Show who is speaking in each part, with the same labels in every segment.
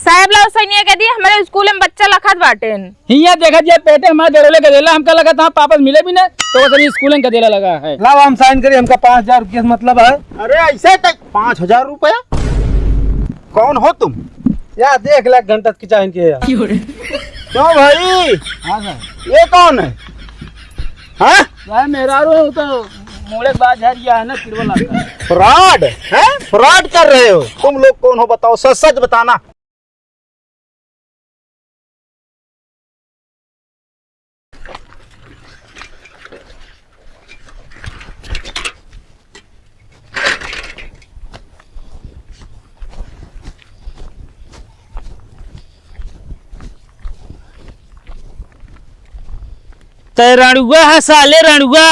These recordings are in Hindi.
Speaker 1: साहब ला सैनिया के दी हमारे स्कूल में बच्चा लखत बाटेन
Speaker 2: हिया देखा जे पेटे हमारे देड़ोले के देला हमका लगा था वापस मिले भी ना तो वो स्कूल में देला लगा है।
Speaker 3: लाओ हम साइन करिए, हमका 5000 रुपया मतलब है।
Speaker 4: अरे ऐसे तक 5000 रुपया? कौन हो तुम?
Speaker 3: या देख लाख घंटा की चाहिए के
Speaker 4: क्यों भाई?
Speaker 2: हाँ सर।
Speaker 4: ये कौन है? हाँ
Speaker 2: भाई मेरा रो तो मोड़े बाद झरिया है ना किरवा लगता है।
Speaker 4: फ्रॉड है? फ्रॉड कर रहे हो तुम लोग। कौन हो बताओ, सच सच बताना।
Speaker 5: तय रणुआ है साले रणुआ।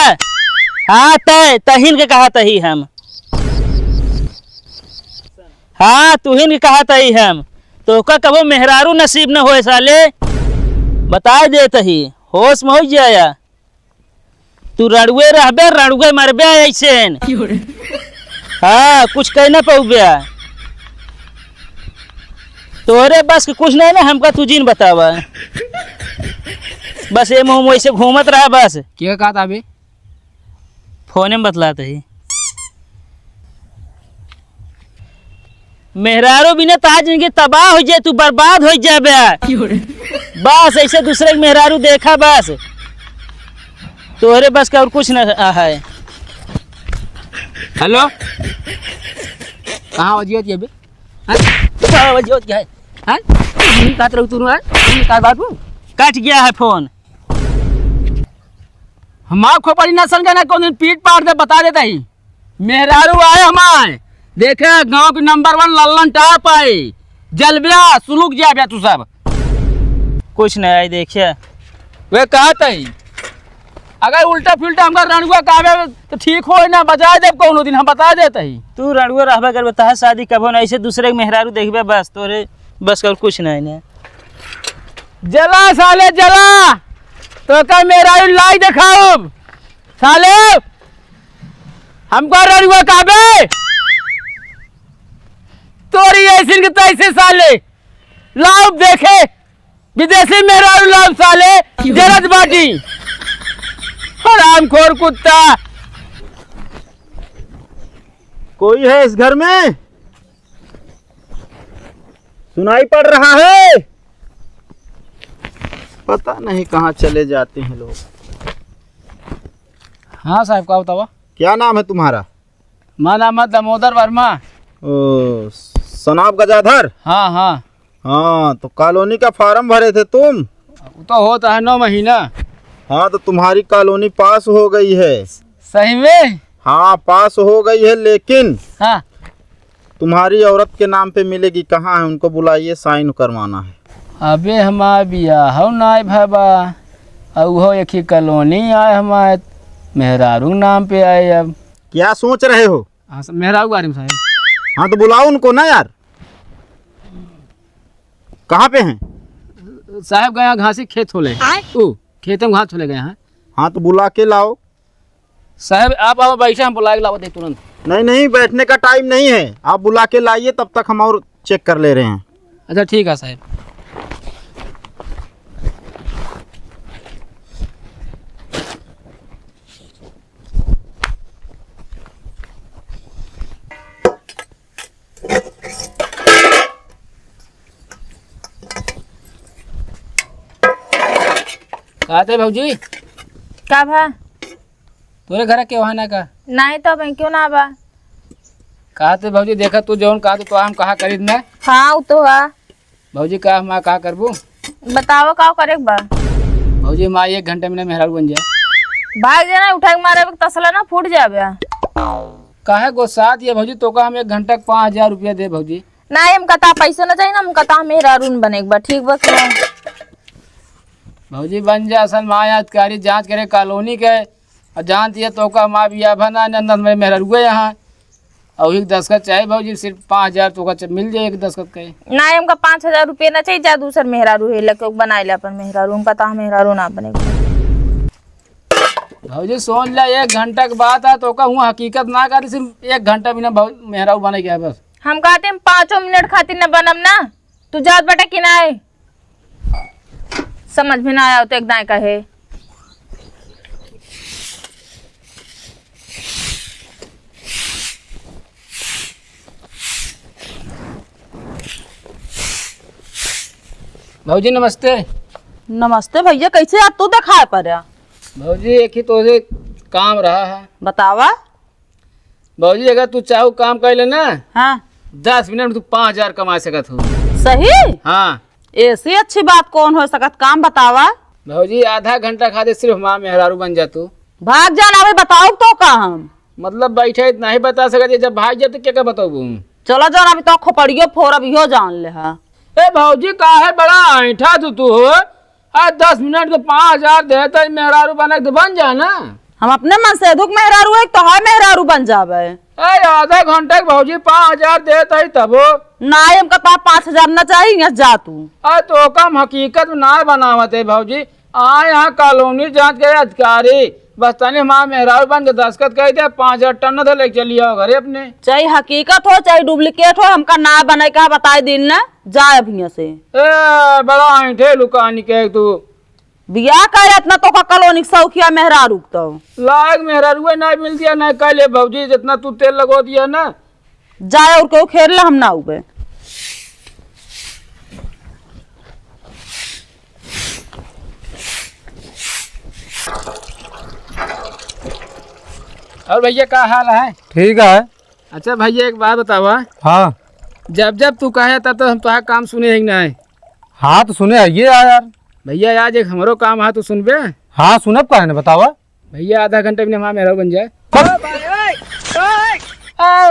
Speaker 5: हाँ तय तहिन के कहा तही हम। हाँ तुहिन के कहा तही हम। तो का कबो मेहरारू नसीब न होए साले। बता दे तही होश में हो जाया। तू रणुए रहबे रणुए मरबे ऐसे। हाँ कुछ कह न पाऊबे। तोरे बस के कुछ नहीं ना हमका तुझीन बतावा। बस ये मुँह वैसे घूमत रहा बस।
Speaker 2: क्या कहा था अभी?
Speaker 5: फोने में बतलाते ही मेहरारू बिना ताज जिंदगी तबाह हो जाए, तू बर्बाद हो जाए। बस ऐसे दूसरे के मेहरारू देखा बस। तोहरे बस का और कुछ न है।
Speaker 2: हेलो कहाँ वजियत ये अभी?
Speaker 5: कहाँ वजियत क्या है?
Speaker 2: हाँ काट रहा तू का बात
Speaker 5: कट गया है फोन।
Speaker 2: हमार खोपड़ी ना समझा ना कौन दिन पीट पाट दे बता देता ही। मेहरारू आए हमारे देखे गांव के नंबर 1 लल्लन टाप आए जलबिया सुलूक जा तू सब
Speaker 5: कुछ नहीं आई देखिए
Speaker 2: वे कहते ही अगर उल्टा फिल्टा हमका रणुआ कहबे तो ठीक हो ना बजा दे कौनो दिन हम बता देते ही।
Speaker 5: तू रणुआ रहबे कर बता शादी कबो ना ऐसे दूसरे के मेहरारू देखबे बस तोरे बस और कुछ नहीं ने।
Speaker 2: जला साले जला तो का मेहरारू लाई दिखाओ साले हमको रणुआ कहबे तोरी ऐसी के तैसे साले लाओ देखे विदेशी मेहरारू लाओ साले जरद बाटी हराम खोर कुत्ता।
Speaker 4: कोई है इस घर में? सुनाई पड़ रहा है? पता नहीं कहाँ चले जाते हैं लोग।
Speaker 2: हाँ साहब का बतावा।
Speaker 4: क्या नाम है तुम्हारा?
Speaker 2: माँ नाम है दामोदर वर्मा।
Speaker 4: ओ सनाब गजाधर।
Speaker 2: हाँ हाँ
Speaker 4: हाँ तो कॉलोनी का फॉर्म भरे थे तुम?
Speaker 2: तो होता है 9 महीना।
Speaker 4: हाँ तो तुम्हारी कॉलोनी पास हो गई है।
Speaker 2: सही में?
Speaker 4: हाँ पास हो गई है, लेकिन
Speaker 2: हाँ
Speaker 4: तुम्हारी औरत के नाम पे मिलेगी। कहाँ है? उनको बुलाइए, साइन करवाना है।
Speaker 2: अबे हमारे बियाह हो ना भाबा वो एक ही कॉलोनी आए हमारे मेहरारू नाम पे आए। अब
Speaker 4: क्या सोच रहे हो?
Speaker 2: हाँ मेहरारू बारे में साहब।
Speaker 4: हाँ तो बुलाओ उनको ना यार। कहाँ पे हैं?
Speaker 2: साहब गया घासी खेत होले खेत में घास छोले गए हैं।
Speaker 4: हाँ तो बुला के लाओ।
Speaker 2: साहब आप आओ बैठे हम बुला के लाओ तुरंत।
Speaker 4: नहीं नहीं बैठने का टाइम नहीं है, आप बुला के लाइए, तब तक हम और चेक कर ले रहे हैं।
Speaker 2: अच्छा ठीक है साहब। कहते भौजी
Speaker 1: का भा
Speaker 2: तोरे घर के वहाँ ना का
Speaker 1: नहीं तो मैं क्यों ना बा।
Speaker 2: कहते भौजी देखा तू जौन कहा तो हम कहा खरीद ना।
Speaker 1: हाँ वो तो है।
Speaker 2: भौजी का हम कहा करबू
Speaker 1: बताओ का करे बा।
Speaker 2: भौजी माँ 1 घंटे में मेहरारू बन जाए।
Speaker 1: भाग जाना उठा के मारे तसला ना फूट जाबे।
Speaker 2: काहे गोसात ये भौजी तो का हम 1 घंटा 5000 रुपया दे भौजी।
Speaker 1: नहीं हम कता पैसा ना चाहिए ना, हम कता मेहरारून बने बा। ठीक बस
Speaker 2: भौजी बन जा असल माँ यादकारी जांच करे कॉलोनी के और जान दिया तो का माँ बिया भना नंदन में मेहरुए यहाँ और एक दस्खत चाहिए भौजी। सिर्फ 5000 तो का मिल जाए एक दस्खत के।
Speaker 1: नहीं हमका 5000 रुपये ना चाहिए। जा दूसर मेहरारू है लगे बनाए ले अपन मेहरारू। हम कता मेहरारू ना बने
Speaker 2: भौजी सोच ला 1 घंटा के बात है तो का हूँ हकीकत ना करी। सिर्फ 1 घंटा बिना मेहरारू बने गया बस।
Speaker 1: हम कहते हैं 5 मिनट खातिर न बनम ना तू जात बेटा कि ना है? समझ में ना आया तो एक दाएं का है।
Speaker 2: भाजी नमस्ते।
Speaker 6: नमस्ते भैया, कैसे आज तू दिखाए पर
Speaker 2: भाजी एक ही तो से काम रहा है।
Speaker 6: बतावा।
Speaker 2: भाजी अगर तू चाहो काम कर लेना,
Speaker 6: हाँ
Speaker 2: 10 मिनट में तू 5,000 कमा सकत हो।
Speaker 6: सही।
Speaker 2: हाँ
Speaker 6: ऐसी अच्छी बात कौन हो सकत, काम बतावा।
Speaker 2: भाजी आधा घंटा खाते सिर्फ माँ मेहरारू बन जा तू।
Speaker 6: भाग जाना भाई, बताओ तो का हम
Speaker 2: मतलब बैठे इतना ही बता सकते, जब भाग जाए तो क्या बताऊ।
Speaker 6: चलो जाना, अभी तो खोपड़ियो फोर अभी हो जान ले। हाँ
Speaker 2: ए भाजी का है बड़ा ऐठा तू हो। 10 मिनट के 5,000 देता मेहरारू बना तो बन जा ना।
Speaker 6: हम अपने मन से दुख मेहरारू है तो है मेहरारू बन जावे।
Speaker 2: आधा घंटा के भाजी 5,000 देता ही तब
Speaker 6: ना हम कता 5,000 न चाहिए, जा तू।
Speaker 2: तो कम हकीकत में ना बनावत है भाजी। यहाँ कॉलोनी जांच के अधिकारी बस तने माँ मेहरारू बन के दस्खत कर दे, 5,000 टन तो लेके चली आओ घरे अपने।
Speaker 6: चाहे हकीकत हो चाहे डुप्लीकेट हो, हमका ना बने का बताए दिन न जाए अभी से।
Speaker 2: ए बड़ा ऐठे लुकानी के तू
Speaker 6: बियाह करे इतना तो का कॉलोनी सौखिया मेहरारू तो
Speaker 2: लायक मेहरारू नहीं मिल दिया नहीं कह ले भाजी, जितना तू तेल लगो दिया ना।
Speaker 6: जाए और क्यों खेल ला, हम ना उबे।
Speaker 2: और भैया क्या हाल है?
Speaker 3: ठीक है।
Speaker 2: अच्छा भैया एक बात बतावा,
Speaker 3: हाँ
Speaker 2: जब जब तू कहे तब तो हम तुम्हारा काम सुने ही ना है।
Speaker 3: हाँ तो सुने आइए यार।
Speaker 2: भैया आज एक हमारो काम है तो सुनबे।
Speaker 3: हाँ सुनब का है ना, बतावा।
Speaker 2: भैया आधा घंटे में हमारा मेहरारू बन जाए।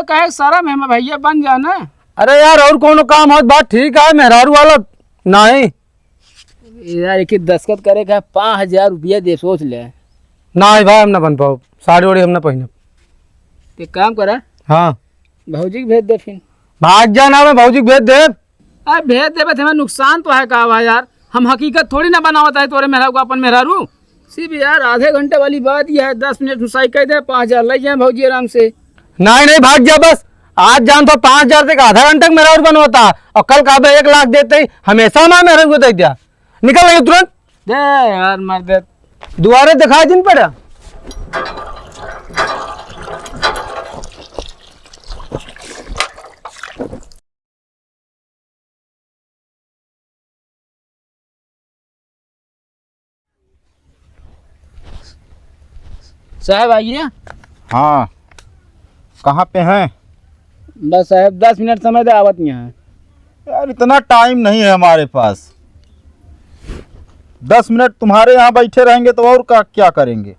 Speaker 2: कहे सारा मेहमा भैया बन जा ना।
Speaker 3: अरे यार और कौन काम है, बात ठीक है, मेहरारू वाला नहीं।
Speaker 2: यार एक दस्खत करे का 5,000 रुपया दे, सोच ले।
Speaker 3: नहीं भाई हम ना बन पाओ, साड़ी वाड़ी हम ना पहने।
Speaker 2: एक काम करा,
Speaker 3: हाँ
Speaker 2: भौजी को भेज दे फिर।
Speaker 3: भाग जाना, मैं भौजी भेज दे।
Speaker 2: अरे भेज दे, बस हमें नुकसान तो है का भाई यार। हम हकीकत थोड़ी ना बनावता है तोरे मेहरारू को अपन मेहरारू। सिर्फ यार आधे घंटे वाली बात ये है, 10 मिनट सही कर दे, 5,000 ले जाए भौजी आराम से।
Speaker 3: नहीं नहीं भाग जा बस। आज जान तो 5,000 से आधा घंटा मेहरारू बनवाता और कल का 1 लाख देते ही हमेशा मैं मेहरारू को दे दिया। निकल रही तुरंत
Speaker 2: दे यार मार दे।
Speaker 3: दोबारा दिखाई दिन पड़ा।
Speaker 2: साहब आइए।
Speaker 4: हाँ कहाँ पे हैं?
Speaker 2: बस साहब 10 मिनट समय दे, आवत यहाँ।
Speaker 4: यार इतना टाइम नहीं है हमारे पास। 10 मिनट तुम्हारे यहाँ बैठे रहेंगे तो और क्या करेंगे?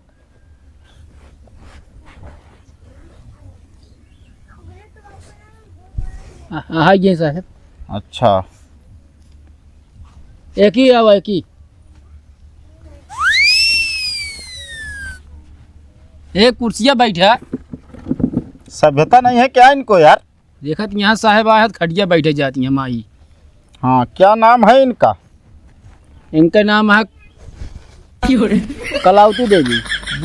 Speaker 2: आइए साहब।
Speaker 4: अच्छा
Speaker 2: एक ही आवा, एक ही। एक कुर्सियाँ बैठा।
Speaker 4: सभ्यता नहीं है क्या इनको यार?
Speaker 2: देखत यहाँ साहब आया खटिया बैठे जाती हैं माई।
Speaker 4: हाँ क्या नाम है इनका?
Speaker 2: इनका नाम है कलावती देवी।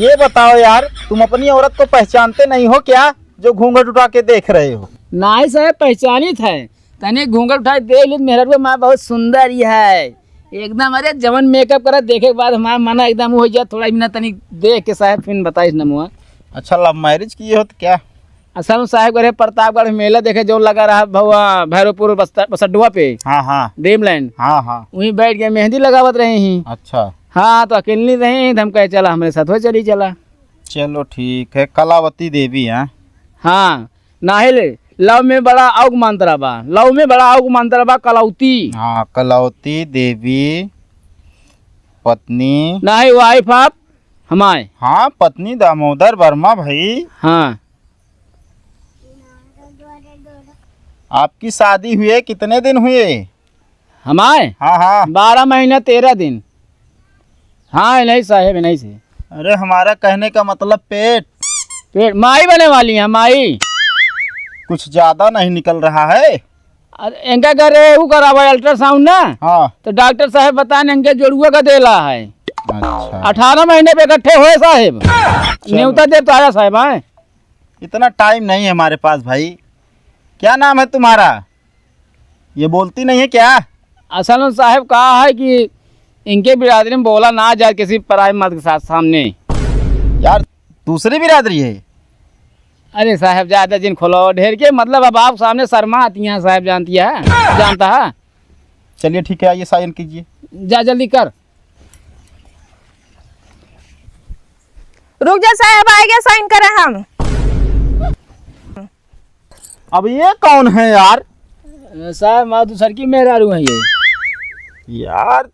Speaker 4: ये बताओ यार, तुम अपनी औरत को पहचानते नहीं हो क्या, जो घूंघट उठा के देख रहे हो?
Speaker 2: नाई साहब पहचानित है, तने घूंघट उठाए देख ली मेहरारू माँ बहुत सुंदर ही है एकदम। अरे जवन मेकअप करा देखे के बाद हमारा मना एकदम हो जाए, थोड़ा बिना तनी देख के साहब फिर बताइस नमुआ।
Speaker 4: अच्छा लव मैरिज किए हो तो क्या?
Speaker 2: असल में साहब करे प्रतापगढ़ मेला देखे जो लगा रहा भवा भैरवपुर बसड्डुआ पे।
Speaker 4: हाँ हाँ
Speaker 2: ड्रीमलैंड।
Speaker 4: हाँ हाँ।
Speaker 2: वहीं बैठ के मेहंदी लगावत रहे ही।
Speaker 4: अच्छा
Speaker 2: हाँ तो अकेली रही तो हम कहे चला हमारे साथ हो चली चला।
Speaker 4: चलो ठीक है। कलावती देवी हैं?
Speaker 2: हाँ नाहिल लव में बड़ा आउग मांतरा बा, लव में बड़ा आउग मांतरा बा कलावती।
Speaker 4: हाँ कलावती देवी पत्नी।
Speaker 2: नाही वाइफ आप हमारे।
Speaker 4: हाँ पत्नी दामोदर वर्मा भाई।
Speaker 2: हाँ
Speaker 4: आपकी शादी हुए कितने दिन हुए?
Speaker 2: हमारे
Speaker 4: हाँ हाँ
Speaker 2: 12 महीना 13 दिन। हाँ नहीं साहेब नहीं से।
Speaker 4: अरे हमारा कहने का मतलब पेट
Speaker 2: माई बने वाली है माई।
Speaker 4: कुछ ज्यादा नहीं निकल रहा है?
Speaker 2: अरे इनका करे वो करावा अल्ट्रासाउंड ना।
Speaker 4: हाँ
Speaker 2: तो डॉक्टर साहब बताए इनके जोड़ुआ का देला है।
Speaker 4: अच्छा
Speaker 2: 18 महीने पे इकट्ठे हुए साहेब। न्यूता दे तो आया साहेब। आए
Speaker 4: इतना टाइम नहीं है हमारे पास भाई। क्या नाम है तुम्हारा? ये बोलती नहीं है क्या?
Speaker 2: असल में साहब कहा है कि इनके बिरादरी में बोला ना जाए किसी पराई मर्द के साथ सामने।
Speaker 4: यार दूसरी बिरादरी है?
Speaker 2: अरे साहब ज़्यादा जिन खोलो ढेर के, मतलब अब आप सामने शर्मा आती हैं साहब, जानती है, जानता है।
Speaker 4: चलिए ठीक है, आइए साइन कीजिए।
Speaker 2: जा जल्दी कर।
Speaker 1: रुक जा साहब, आएगा साइन करें हम।
Speaker 4: अब ये कौन है यार?
Speaker 2: साहब माँ दूसर की मेहरारू है ये।
Speaker 4: यार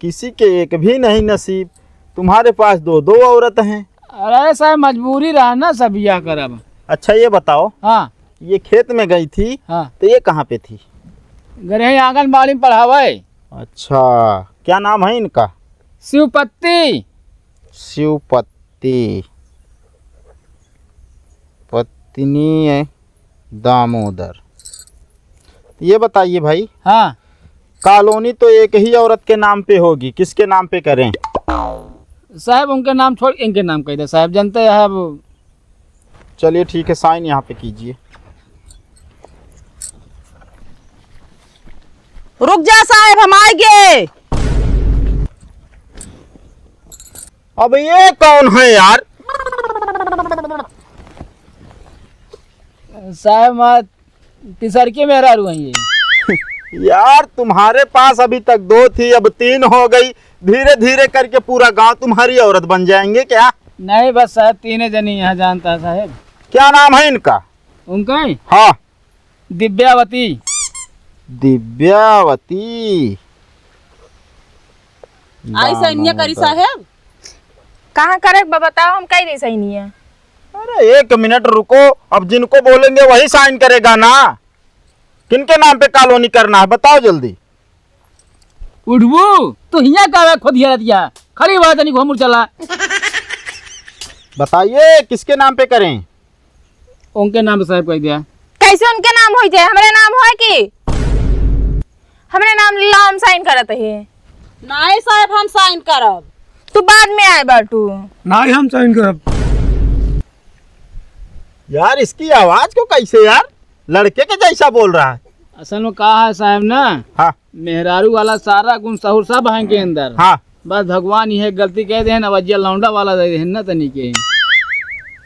Speaker 4: किसी के एक भी नहीं नसीब, तुम्हारे पास दो दो औरत हैं।
Speaker 2: अरे साहब मजबूरी रहा ना, सब यह कर अब।
Speaker 4: अच्छा ये बताओ,
Speaker 2: हाँ
Speaker 4: ये खेत में गई थी
Speaker 2: हाँ,
Speaker 4: तो ये कहाँ पे थी?
Speaker 2: घर ही आंगनबाड़ी में पढ़ावे।
Speaker 4: अच्छा, क्या नाम है इनका?
Speaker 2: शिवपत्ती।
Speaker 4: शिवपत्ती, पत्नी दामोदर। ये बताइए भाई,
Speaker 2: हाँ
Speaker 4: कॉलोनी तो एक ही औरत के नाम पे होगी, किसके नाम पे करें?
Speaker 2: साहब उनके नाम छोड़ इनके नाम कह दे साहब, जानते हैं अब।
Speaker 4: चलिए ठीक है, साइन यहाँ पे कीजिए।
Speaker 6: रुक जा साहब, हम आएंगे।
Speaker 4: अब ये कौन है यार?
Speaker 2: साहब माँ तीसर की मेहरारू है ये।
Speaker 4: यार तुम्हारे पास अभी तक दो थी, अब तीन हो गई। धीरे धीरे करके पूरा गांव तुम्हारी औरत बन जाएंगे क्या?
Speaker 2: नहीं बस साहब तीन जनी यहाँ जानता है साहब।
Speaker 4: क्या नाम है इनका?
Speaker 2: उनका ही
Speaker 4: हाँ,
Speaker 2: दिव्यावती।
Speaker 4: दिव्यावती।
Speaker 6: आई सैन्य करी साहब।
Speaker 1: कहाँ करे बताओ, हम कहीं नहीं सही नहीं है।
Speaker 4: अरे एक मिनट रुको, अब जिनको बोलेंगे वही साइन करेगा ना। किनके नाम पे कॉलोनी करना है बताओ जल्दी।
Speaker 2: उठबू तो हिया का खुद हिया दिया खड़ी बात नहीं घूम चला।
Speaker 4: बताइए किसके नाम पे करें?
Speaker 2: उनके नाम पे साहब कह दिया।
Speaker 1: कैसे उनके नाम हो जाए, हमारे नाम हो कि हमरे नाम ला हम साइन करत है।
Speaker 6: नहीं साहब हम साइन करब।
Speaker 1: तू बाद में आए बाटू।
Speaker 3: ना ही हम साइन करब।
Speaker 4: यार इसकी आवाज को कैसे यार लड़के के जैसा बोल रहा है।
Speaker 2: असल में कहा है साहब ना,
Speaker 4: हाँ
Speaker 2: मेहरारू वाला सारा गुण सहूर सब है के अंदर।
Speaker 4: हाँ,
Speaker 2: बस भगवान ये गलती कह दे नवजिया लौंडा वाला दे देन ना तनी के।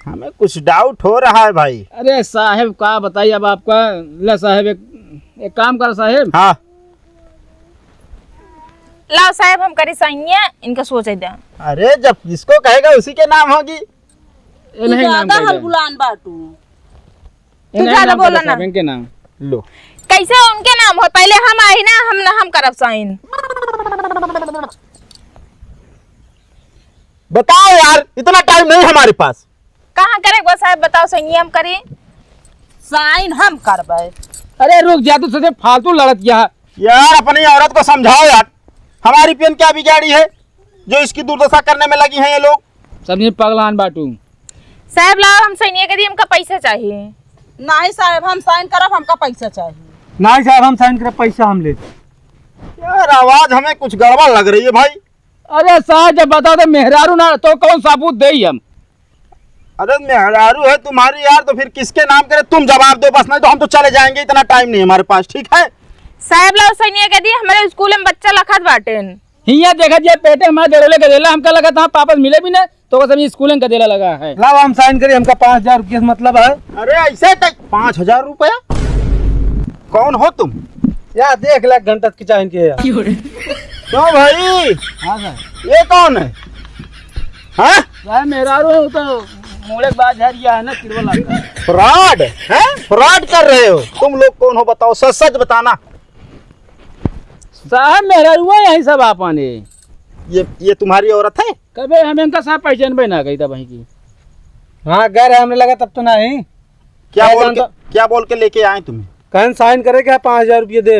Speaker 4: हमें कुछ डाउट हो रहा है भाई।
Speaker 2: अरे साहब का बताइए अब आपका। ले साहब एक काम कर साहब।
Speaker 4: हाँ
Speaker 1: लाओ साहब हम करे साइन, इनका सोच दे।
Speaker 4: अरे जब जिसको कहेगा उसी के नाम होगी।
Speaker 2: ये नहीं नाम
Speaker 6: ज्यादा
Speaker 2: कह दे।
Speaker 6: हलगुलान बाटू।
Speaker 2: ये नहीं
Speaker 1: ज्यादा
Speaker 2: नाम कह दे
Speaker 1: बोला ना।
Speaker 2: साहब, इनके नाम।
Speaker 4: लो
Speaker 1: कैसे उनके नाम हो, पहले हम आई ना, हम करब साइन।
Speaker 4: बताओ यार, इतना टाइम नहीं हमारे पास।
Speaker 1: कहाँ करे बस साहब बताओ, सही हम करें।
Speaker 6: साइन हम करबे।
Speaker 2: अरे रुक जा, तू सोचे फालतू लड़त गया।
Speaker 4: यार अपनी औरत को समझाओ यार, हमारी पेन क्या बिगाड़ी है जो इसकी दुर्दशा करने में लगी हैं ये लोग।
Speaker 2: समझे पगलान बाटू।
Speaker 1: साहब लाओ हम सही करिए, हमका पैसा चाहिए।
Speaker 6: नहीं साहब हम साइन करब, हमका पैसा चाहिए।
Speaker 3: ना ही साहब हम साइन करब, पैसा हम ले।
Speaker 4: यार आवाज हमें कुछ गड़बड़ लग रही है भाई।
Speaker 2: अरे साहब जब बता दे मेहरारू ना तो कौन सबूत दे हम।
Speaker 4: अरे मेहरारू है तुम्हारी यार, तो फिर किसके नाम करे? तुम जवाब दो बस, नहीं तो हम तो चले जाएंगे, इतना टाइम नहीं हमारे पास। ठीक है
Speaker 1: साहब लाओ सही करिए, हमारे स्कूल में बच्चा लखत बाटेन।
Speaker 2: हिया देखा जाए पेटे हमारे डेढ़ोले गदेला हमका लगा था वापस मिले भी ना, तो कसम स्कूल में गदेला लगा है।
Speaker 3: लाओ हम साइन करिए, हमका 5,000 रुपये मतलब है।
Speaker 4: अरे ऐसे 5,000 रुपया? कौन हो तुम?
Speaker 3: यार देख लाख घंटा की चाहिए के यार।
Speaker 4: क्यों भाई,
Speaker 2: हाँ सर।
Speaker 4: ये कौन है? हाँ
Speaker 2: साहब मेहरारू है तो मुड़े बाज है ना तिरवला का।
Speaker 4: फ्रॉड है, फ्रॉड कर रहे हो तुम लोग। कौन हो बताओ, सच सच बताना।
Speaker 2: साहब मेहरारू है यही सब आपने।
Speaker 4: ये तुम्हारी औरत है?
Speaker 2: कभी हमें इनका साहब पहचान भी ना गई था वहीं की।
Speaker 3: हाँ गैर हमने लगा तब तो नहीं।
Speaker 4: क्या बोल के लेके आए तुम्हें?
Speaker 3: कहन साइन करे क्या 5,000 रुपये दे।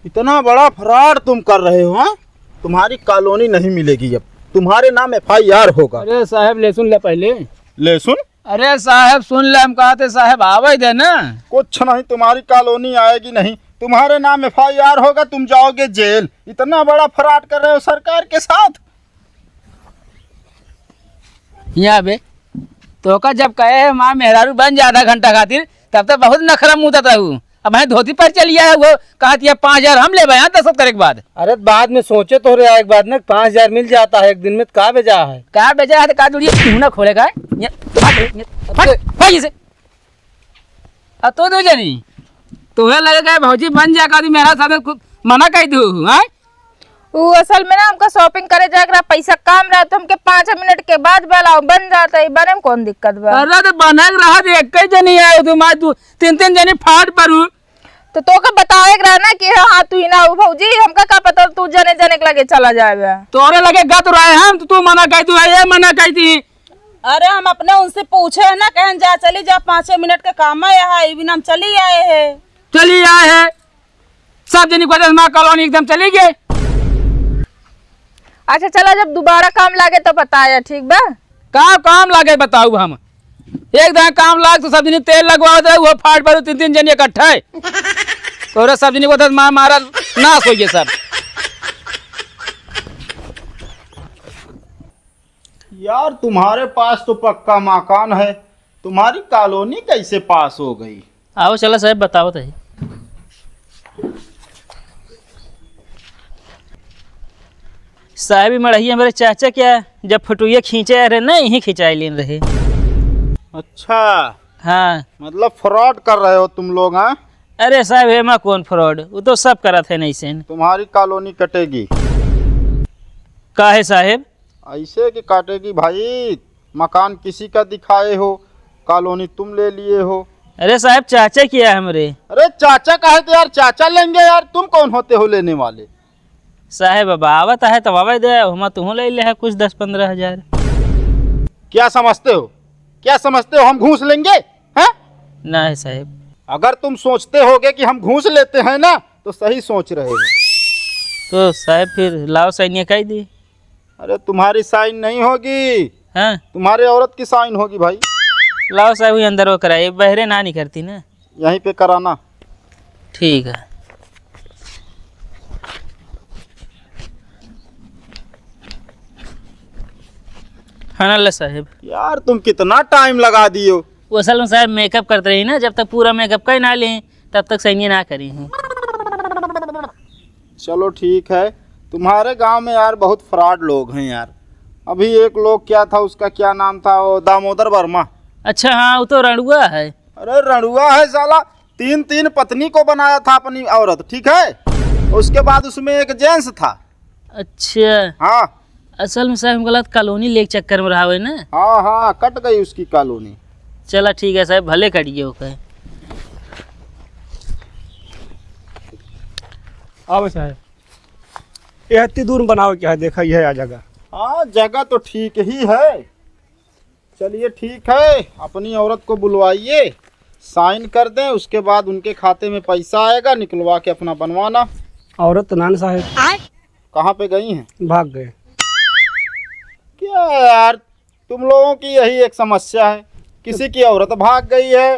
Speaker 4: इतना बड़ा फ्रॉड तुम कर रहे हो। हाँ तुम्हारी कॉलोनी नहीं मिलेगी, अब तुम्हारे नाम FIR होगा।
Speaker 2: अरे साहब ले सुन ले पहले।
Speaker 4: ले सुन।
Speaker 2: अरे साहब सुन ले, हम कहते साहब आवे दे ना।
Speaker 4: कुछ नहीं, तुम्हारी कॉलोनी आएगी नहीं, तुम्हारे नाम FIR होगा, तुम जाओगे जेल। इतना बड़ा फ्रॉड कर रहे हो सरकार के साथ।
Speaker 2: यहाँ बे तो का जब कहे माँ मेहरारू बन जा आधा घंटा खातिर, तब तो बहुत नखरा मुँह रहू। अब मैं धोती पर चली आया, वो कहा 5,000 हम ले भाई दस्तखत करे के बाद।
Speaker 3: अरे बाद में सोचे तो रहे एक बात ना 5,000 मिल जाता है एक दिन में, कहाँ बेचा है?
Speaker 2: कहा बेचा है तो कहा जुड़िए क्यों ना खोलेगा से तो दो जनी तुम्हें लगेगा भौजी बन जा कभी मेरा साथ मना कह दू।
Speaker 1: वो असल में ना हमका शॉपिंग करे जाकर पैसा कम रहा तो हमके 5 मिनट के बाद बेलाओ बन जाता है, बने में कौन दिक्कत बा?
Speaker 2: अरे तो बनक रहा तो एक ही जनी आए तू 3 जनी फाट परू
Speaker 1: तो का बतावे रहा ना कि हाँ तू ही ना हो भौजी, हमका का पता तू जने जने के लगे चला जाएगा।
Speaker 2: तोरे लगे गत रहे हम तो तू मना कह तू ये मना कहती।
Speaker 6: अरे हम अपने उनसे पूछे है ना, कहन जा चली जा 5 मिनट का काम है यहाँ, इवन हम चली आए है।
Speaker 2: चली आए है सब जनी को कॉलोनी एकदम चली गए।
Speaker 1: अच्छा चला, जब दोबारा काम लागे तो बताया, ठीक बा?
Speaker 2: काम लागे बताऊ हम एक दिन काम लाग तो सब जनी तेल लगवा दे वो फाट पर 3 जनी इकट्ठा है तो सब जनी को मारा नाश हो गए सब।
Speaker 4: यार तुम्हारे पास तो पक्का मकान है, तुम्हारी कॉलोनी कैसे पास हो गई?
Speaker 5: आओ चला साहब बताओ तो। साहब मढ़िया मेरे चाचा क्या जब फोटोया खींचे रहे ना यहीं खिंचाई लेन रहे।
Speaker 4: अच्छा,
Speaker 5: हाँ
Speaker 4: मतलब फ्रॉड कर रहे हो तुम लोग? हैं?
Speaker 5: अरे साहब हेमा कौन फ्रॉड, वो तो सब करा थे नहीं से।
Speaker 4: तुम्हारी कॉलोनी कटेगी।
Speaker 5: का है साहब?
Speaker 4: ऐसे कि काटेगी भाई, मकान किसी का दिखाए हो, कॉलोनी तुम ले लिए हो।
Speaker 5: अरे साहब चाचा किया है हमारे।
Speaker 4: अरे चाचा कहे तो यार चाचा लेंगे यार, तुम कौन होते हो लेने वाले?
Speaker 5: साहब अब आवत है तो आवा दे, हम तुम ले है कुछ 10-15 हजार।
Speaker 4: क्या समझते हो, क्या समझते हो हम घूस लेंगे? हैं?
Speaker 5: ना है साहब।
Speaker 4: अगर तुम सोचते होगे कि हम घूस लेते हैं ना तो सही सोच रहे हो।
Speaker 5: तो साहब फिर लाओ सैनिया कह दी।
Speaker 4: अरे तुम्हारी साइन नहीं होगी,
Speaker 5: हाँ
Speaker 4: तुम्हारे औरत की साइन होगी भाई।
Speaker 5: लाओ साहब ही अंदर वो कराइए, बहरे ना नहीं करती ना।
Speaker 4: यहीं पे कराना।
Speaker 5: ठीक है। हाँ अल्लाह साहब।
Speaker 4: यार तुम कितना टाइम लगा दियो।
Speaker 5: वो असल में साहब मेकअप करते रही ना, जब तक पूरा मेकअप का ही ना लें तब तक सैनिया ना करी हैं।
Speaker 4: चलो ठीक है, तुम्हारे गांव में यार बहुत फ्रॉड लोग हैं यार। अभी एक लोग क्या था, उसका क्या नाम था, वो दामोदर वर्मा।
Speaker 5: अच्छा हाँ वो तो रणुआ है।
Speaker 4: अरे रणुआ है साला, 3 पत्नी को बनाया था अपनी औरत, ठीक है। उसके बाद उसमें एक जेंट्स था।
Speaker 5: अच्छा
Speaker 4: हाँ
Speaker 5: असल में साहब हम गलत कॉलोनी ले के चक्कर में रहा हुआ है ना।
Speaker 4: हाँ कट गई उसकी कॉलोनी।
Speaker 5: चला ठीक है साहब, भले कटिए ओके।
Speaker 7: अब साहब ये इतनी दूर बनाओ क्या है, देखा ही है आ जगह।
Speaker 4: हाँ जगह तो ठीक ही है। चलिए ठीक है, अपनी औरत को बुलवाइए, साइन कर दें, उसके बाद उनके खाते में पैसा आएगा, निकलवा के अपना बनवाना।
Speaker 7: औरत तो नान साहब
Speaker 4: कहाँ पे गई हैं?
Speaker 7: भाग गए।
Speaker 4: क्या यार तुम लोगों की यही एक समस्या है, किसी की औरत भाग गई है,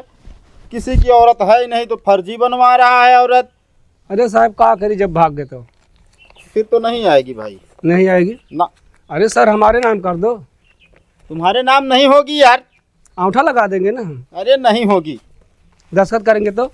Speaker 4: किसी की औरत है ही नहीं तो फर्जी बनवा रहा है औरत।
Speaker 7: अरे साहब क्या करी, जब भाग गए तो
Speaker 4: फिर तो नहीं आएगी भाई।
Speaker 7: नहीं आएगी
Speaker 4: ना
Speaker 7: अरे सर हमारे नाम कर दो।
Speaker 4: तुम्हारे नाम नहीं होगी यार।
Speaker 7: अंगूठा लगा देंगे ना हम,
Speaker 4: अरे नहीं होगी।
Speaker 7: दस्तखत करेंगे तो